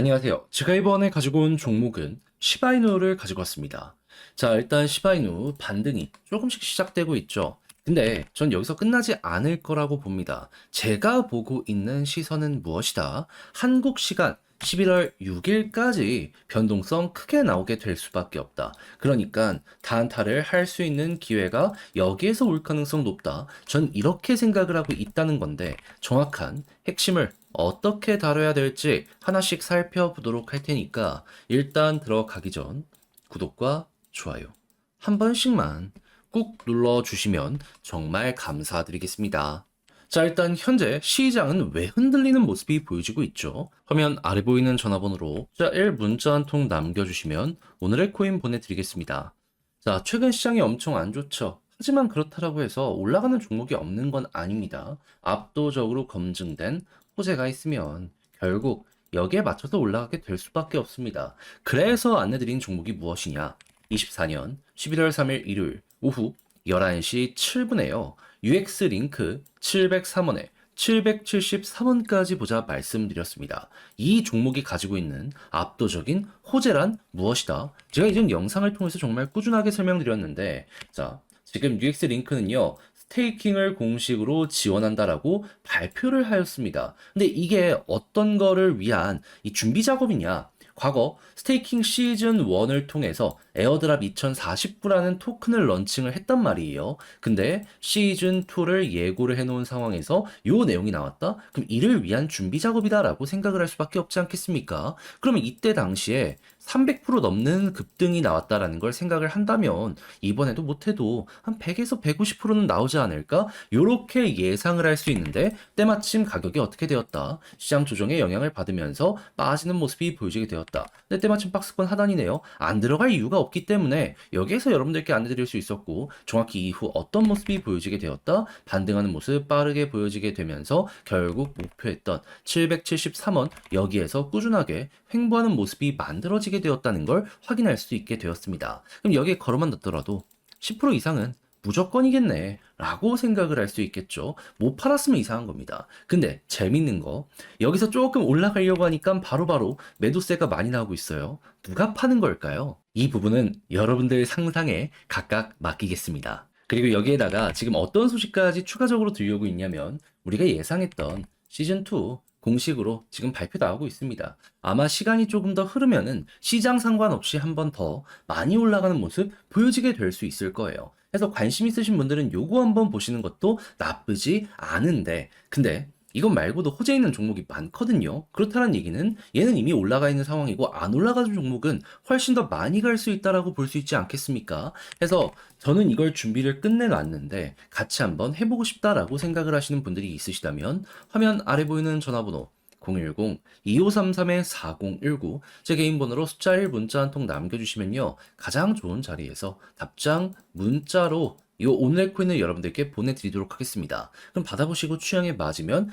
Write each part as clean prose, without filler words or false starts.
안녕하세요. 제가 이번에 가지고 온 종목은 시바이누를 가지고 왔습니다. 자, 일단 시바이누 반등이 조금씩 시작되고 있죠. 근데 전 여기서 끝나지 않을 거라고 봅니다. 제가 보고 있는 시선은 무엇이다? 한국 시간 11월 6일까지 변동성 크게 나오게 될 수밖에 없다. 그러니까 단타를 할 수 있는 기회가 여기에서 올 가능성 높다. 전 이렇게 생각을 하고 있다는 건데 정확한 핵심을 어떻게 다뤄야 될지 하나씩 살펴보도록 할 테니까 일단 들어가기 전 구독과 좋아요 한 번씩만 꾹 눌러주시면 정말 감사드리겠습니다. 자, 일단 현재 시장은 왜 흔들리는 모습이 보여지고 있죠? 화면 아래 보이는 전화번호로 숫자 1 문자 한 통 남겨주시면 오늘의 코인 보내드리겠습니다. 자, 최근 시장이 엄청 안 좋죠. 하지만 그렇다고 해서 올라가는 종목이 없는 건 아닙니다. 압도적으로 검증된 호재가 있으면 결국 여기에 맞춰서 올라가게 될 수밖에 없습니다. 그래서 안내드린 종목이 무엇이냐? 24년 11월 3일 일요일 오후 11시 7분에요. UX 링크 703원에 773원까지 보자 말씀드렸습니다. 이 종목이 가지고 있는 압도적인 호재란 무엇이다? 제가 이전 영상을 통해서 정말 꾸준하게 설명드렸는데, 자, 지금 UX 링크는요, 스테이킹을 공식으로 지원한다라고 발표를 하였습니다. 근데 이게 어떤 거를 위한 이 준비 작업이냐? 과거 스테이킹 시즌 1을 통해서 에어드랍 2049라는 토큰을 런칭을 했단 말이에요. 근데 시즌 2를 예고를 해놓은 상황에서 요 내용이 나왔다? 그럼 이를 위한 준비 작업이다라고 생각을 할 수밖에 없지 않겠습니까? 그러면 이때 당시에 300% 넘는 급등이 나왔다라는 걸 생각을 한다면 이번에도 못해도 한 100에서 150%는 나오지 않을까? 요렇게 예상을 할 수 있는데 때마침 가격이 어떻게 되었다? 시장 조정에 영향을 받으면서 빠지는 모습이 보여지게 되었다. 근데 때마침 박스권 하단이네요. 안 들어갈 이유가 없기 때문에 여기에서 여러분들께 안내드릴 수 있었고 정확히 이후 어떤 모습이 보여지게 되었다? 반등하는 모습 빠르게 보여지게 되면서 결국 목표했던 773원 여기에서 꾸준하게 횡보하는 모습이 만들어지게 되었다는 걸 확인할 수 있게 되었습니다. 그럼 여기에 걸어만 뒀더라도 10% 이상은 무조건이겠네 라고 생각을 할 수 있겠죠. 못 팔았으면 이상한 겁니다. 근데 재밌는 거 여기서 조금 올라가려고 하니까 바로바로 매도세가 많이 나오고 있어요. 누가 파는 걸까요? 이 부분은 여러분들 상상에 각각 맡기겠습니다. 그리고 여기에다가 지금 어떤 소식까지 추가적으로 들려오고 있냐면 우리가 예상했던 시즌2 공식으로 지금 발표 나오고 있습니다. 아마 시간이 조금 더 흐르면은 시장 상관없이 한 번 더 많이 올라가는 모습 보여지게 될 수 있을 거예요. 그래서 관심 있으신 분들은 요거 한번 보시는 것도 나쁘지 않은데, 근데 이것 말고도 호재 있는 종목이 많거든요. 그렇다는 얘기는 얘는 이미 올라가 있는 상황이고 안 올라가는 종목은 훨씬 더 많이 갈 수 있다라고 볼 수 있지 않겠습니까? 해서 저는 이걸 준비를 끝내놨는데 같이 한번 해보고 싶다라고 생각을 하시는 분들이 있으시다면 화면 아래 보이는 전화번호 010-2533-4019 제 개인 번호로 숫자 1 문자 한 통 남겨주시면요. 가장 좋은 자리에서 답장 문자로 이 오늘의 코인을 여러분들께 보내드리도록 하겠습니다. 그럼 받아보시고 취향에 맞으면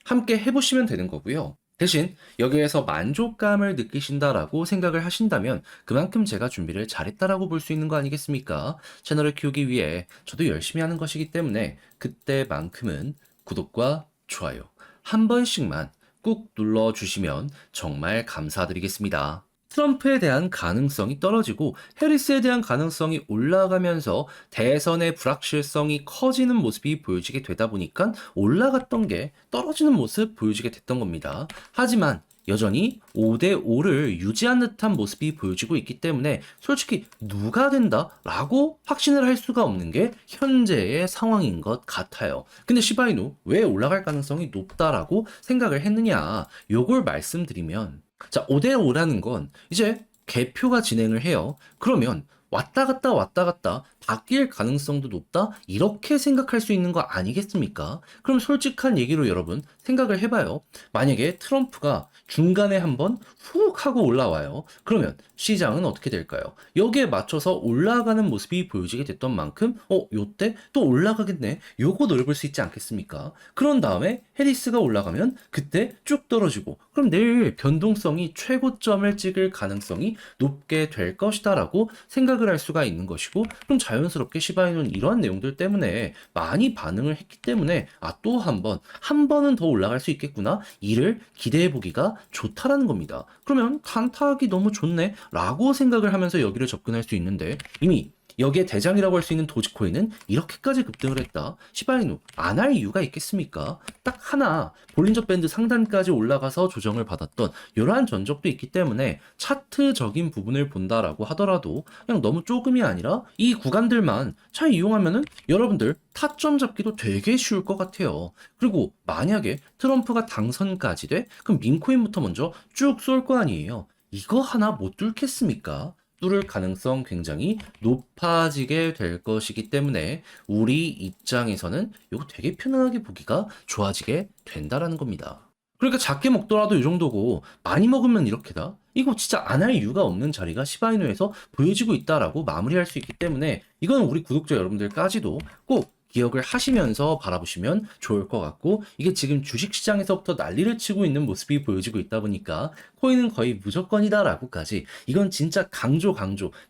함께 해보시면 되는 거고요. 대신 여기에서 만족감을 느끼신다라고 생각을 하신다면 그만큼 제가 준비를 잘했다라고 볼 수 있는 거 아니겠습니까? 채널을 키우기 위해 저도 열심히 하는 것이기 때문에 그때만큼은 구독과 좋아요 한 번씩만 꾹 눌러주시면 정말 감사드리겠습니다. 트럼프에 대한 가능성이 떨어지고 해리스에 대한 가능성이 올라가면서 대선의 불확실성이 커지는 모습이 보여지게 되다 보니까 올라갔던 게 떨어지는 모습 보여지게 됐던 겁니다. 하지만 여전히 5대5를 유지한 듯한 모습이 보여지고 있기 때문에 솔직히 누가 된다라고 확신을 할 수가 없는 게 현재의 상황인 것 같아요. 근데 시바이누 왜 올라갈 가능성이 높다라고 생각을 했느냐 요걸 말씀드리면 자, 5대5라는 건 이제 개표가 진행을 해요. 그러면 왔다 갔다 바뀔 가능성도 높다? 이렇게 생각할 수 있는 거 아니겠습니까? 그럼 솔직한 얘기로 여러분 생각을 해봐요. 만약에 트럼프가 중간에 한번 훅 하고 올라와요. 그러면 시장은 어떻게 될까요? 여기에 맞춰서 올라가는 모습이 보여지게 됐던 만큼 요때 또 올라가겠네. 요거 노려볼 수 있지 않겠습니까? 그런 다음에 해리스가 올라가면 그때 쭉 떨어지고 그럼 내일 변동성이 최고점을 찍을 가능성이 높게 될 것이다라고 생각을 생각을 할 수가 있는 것이고, 그럼 자연스럽게 시바이누는 이러한 내용들 때문에 많이 반응을 했기 때문에 또 한 번은 더 올라갈 수 있겠구나, 이를 기대해 보기가 좋다라는 겁니다. 그러면 단타하기 너무 좋네 라고 생각을 하면서 여기를 접근할 수 있는데, 이미 여기에 대장이라고 할 수 있는 도지코인은 이렇게까지 급등을 했다. 시바이누 안 할 이유가 있겠습니까? 딱 하나 볼린저 밴드 상단까지 올라가서 조정을 받았던 이러한 전적도 있기 때문에 차트적인 부분을 본다라고 하더라도 그냥 너무 조금이 아니라 이 구간들만 잘 이용하면은 여러분들 타점 잡기도 되게 쉬울 것 같아요. 그리고 만약에 트럼프가 당선까지 돼? 그럼 민코인부터 먼저 쭉 쏠 거 아니에요. 이거 하나 못 뚫겠습니까? 뚫을 가능성 굉장히 높아지게 될 것이기 때문에 우리 입장에서는 이거 되게 편안하게 보기가 좋아지게 된다라는 겁니다. 그러니까 작게 먹더라도 이 정도고 많이 먹으면 이렇게다. 이거 진짜 안 할 이유가 없는 자리가 시바이누에서 보여지고 있다라고 마무리할 수 있기 때문에 이거는 우리 구독자 여러분들까지도 꼭 기억을 하시면서 바라보시면 좋을 것 같고, 이게 지금 주식시장에서부터 난리를 치고 있는 모습이 보여지고 있다 보니까 코인은 거의 무조건이다라고까지, 이건 진짜 강조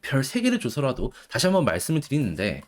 별 3개를 줘서라도 다시 한번 말씀을 드리는데,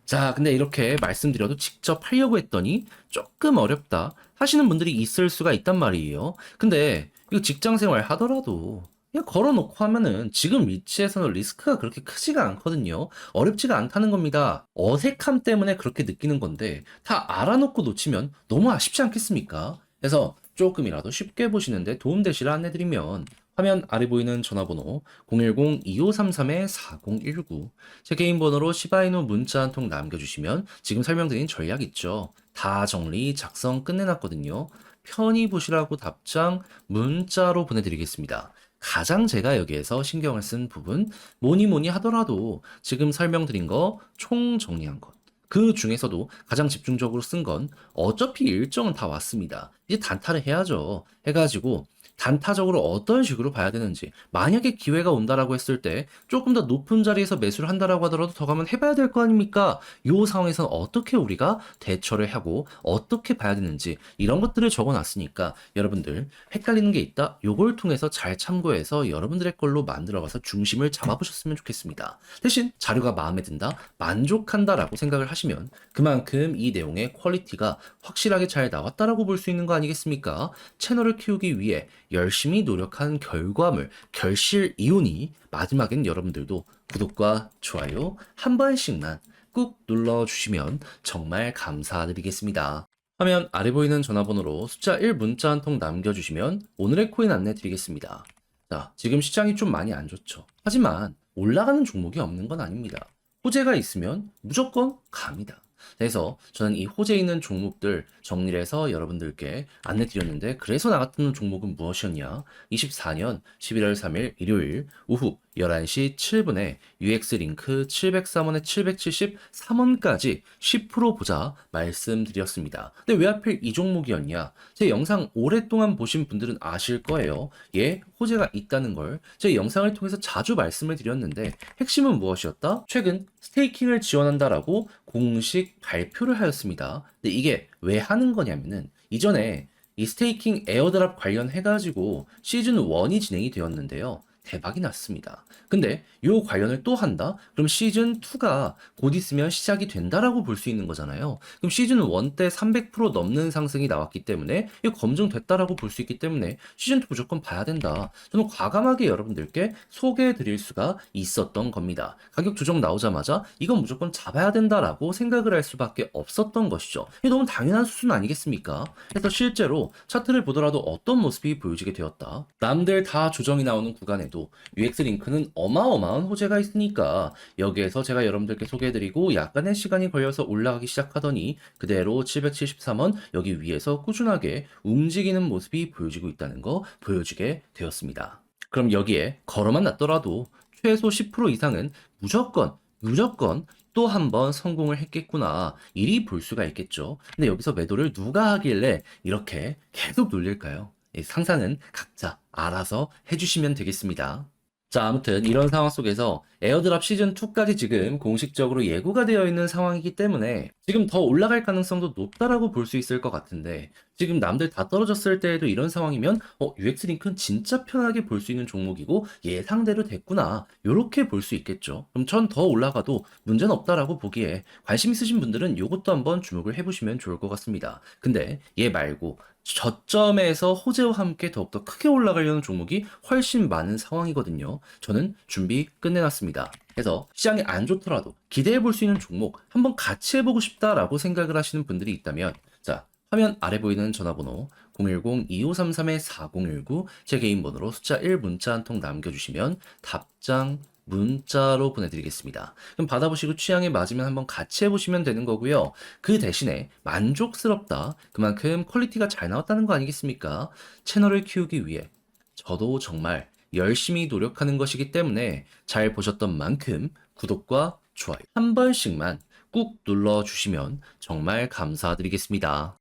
자, 근데 이렇게 말씀드려도 직접 하려고 했더니 조금 어렵다 하시는 분들이 있을 수가 있단 말이에요. 근데 이거 직장 생활 하더라도 그냥 걸어놓고 하면은 지금 위치에서는 리스크가 그렇게 크지가 않거든요. 어렵지가 않다는 겁니다. 어색함 때문에 그렇게 느끼는 건데 다 알아놓고 놓치면 너무 아쉽지 않겠습니까? 그래서 조금이라도 쉽게 보시는데 도움되시라 안내드리면, 화면 아래 보이는 전화번호 010-2533-4019, 제 개인 번호로 시바이누 문자 한 통 남겨주시면 지금 설명드린 전략 있죠. 다 정리 작성 끝내놨거든요. 편히 보시라고 답장 문자로 보내드리겠습니다. 가장 제가 여기에서 신경을 쓴 부분, 뭐니 하더라도 지금 설명드린 거 총 정리한 것, 그 중에서도 가장 집중적으로 쓴 건 어차피 일정은 다 왔습니다. 이제 단타를 해야죠. 해가지고 단타적으로 어떤 식으로 봐야 되는지, 만약에 기회가 온다라고 했을 때 조금 더 높은 자리에서 매수를 한다라고 하더라도 더 가면 해봐야 될 거 아닙니까? 이 상황에서는 어떻게 우리가 대처를 하고 어떻게 봐야 되는지, 이런 것들을 적어놨으니까 여러분들 헷갈리는 게 있다? 요걸 통해서 잘 참고해서 여러분들의 걸로 만들어가서 중심을 잡아보셨으면 좋겠습니다. 대신 자료가 마음에 든다, 만족한다라고 생각을 하시면 그만큼 이 내용의 퀄리티가 확실하게 잘 나왔다라고 볼 수 있는 거 아니겠습니까? 채널을 키우기 위해 열심히 노력한 결과물, 결실이오니 마지막엔 여러분들도 구독과 좋아요 한 번씩만 꾹 눌러주시면 정말 감사드리겠습니다. 화면 아래 보이는 전화번호로 숫자 1 문자 한 통 남겨주시면 오늘의 코인 안내 드리겠습니다. 자, 지금 시장이 좀 많이 안 좋죠. 하지만 올라가는 종목이 없는 건 아닙니다. 호재가 있으면 무조건 갑니다. 그래서 저는 이 호재 있는 종목들 정리를 해서 여러분들께 안내 드렸는데, 그래서 나갔던 종목은 무엇이었냐? 24년 11월 3일 일요일 오후 11시 7분에 UX링크 703원에 773원까지 10% 보자 말씀드렸습니다. 근데 왜 하필 이 종목이었냐? 제 영상 오랫동안 보신 분들은 아실 거예요. 얘 호재가 있다는 걸 제 영상을 통해서 자주 말씀을 드렸는데, 핵심은 무엇이었다? 최근 스테이킹을 지원한다라고 공식 발표를 하였습니다. 근데 이게 왜 하는 거냐면은, 이전에 이 스테이킹 에어드랍 관련해가지고 시즌 1이 진행이 되었는데요. 대박이 났습니다. 근데 요 관련을 또 한다? 그럼 시즌 2가 곧 있으면 시작이 된다라고 볼 수 있는 거잖아요. 그럼 시즌 1 때 300% 넘는 상승이 나왔기 때문에 이거 검증됐다라고 볼 수 있기 때문에 시즌 2 무조건 봐야 된다. 저는 과감하게 여러분들께 소개해 드릴 수가 있었던 겁니다. 가격 조정 나오자마자 이건 무조건 잡아야 된다라고 생각을 할 수밖에 없었던 것이죠. 이게 너무 당연한 수준 아니겠습니까? 그래서 실제로 차트를 보더라도 어떤 모습이 보여지게 되었다. 남들 다 조정이 나오는 구간에도 UX링크는 어마어마한 호재가 있으니까 여기에서 제가 여러분들께 소개해드리고 약간의 시간이 걸려서 올라가기 시작하더니 그대로 773원 여기 위에서 꾸준하게 움직이는 모습이 보여지고 있다는 거 보여주게 되었습니다. 그럼 여기에 걸어만 놨더라도 최소 10% 이상은 무조건 또 한 번 성공을 했겠구나, 이리 볼 수가 있겠죠. 근데 여기서 매도를 누가 하길래 이렇게 계속 눌릴까요? 상상은 각자 알아서 해주시면 되겠습니다. 자, 아무튼 이런 상황 속에서 에어드랍 시즌2까지 지금 공식적으로 예고가 되어 있는 상황이기 때문에 지금 더 올라갈 가능성도 높다라고 볼 수 있을 것 같은데 지금 남들 다 떨어졌을 때에도 이런 상황이면 UX링크는 진짜 편하게 볼 수 있는 종목이고 예상대로 됐구나. 요렇게 볼 수 있겠죠. 그럼 전 더 올라가도 문제는 없다라고 보기에 관심 있으신 분들은 요것도 한번 주목을 해보시면 좋을 것 같습니다. 근데 얘 말고 저점에서 호재와 함께 더욱더 크게 올라가려는 종목이 훨씬 많은 상황이거든요. 저는 준비 끝내놨습니다. 그래서 시장이 안 좋더라도 기대해 볼 수 있는 종목 한번 같이 해보고 싶다라고 생각을 하시는 분들이 있다면 자, 화면 아래 보이는 전화번호 010-2533-4019 제 개인 번호로 숫자 1 문자 한 통 남겨주시면 답장 문자로 보내드리겠습니다. 그럼 받아보시고 취향에 맞으면 한번 같이 해보시면 되는 거고요. 그 대신에 만족스럽다. 그만큼 퀄리티가 잘 나왔다는 거 아니겠습니까? 채널을 키우기 위해 저도 정말 열심히 노력하는 것이기 때문에 잘 보셨던 만큼 구독과 좋아요 한 번씩만 꾹 눌러주시면 정말 감사드리겠습니다.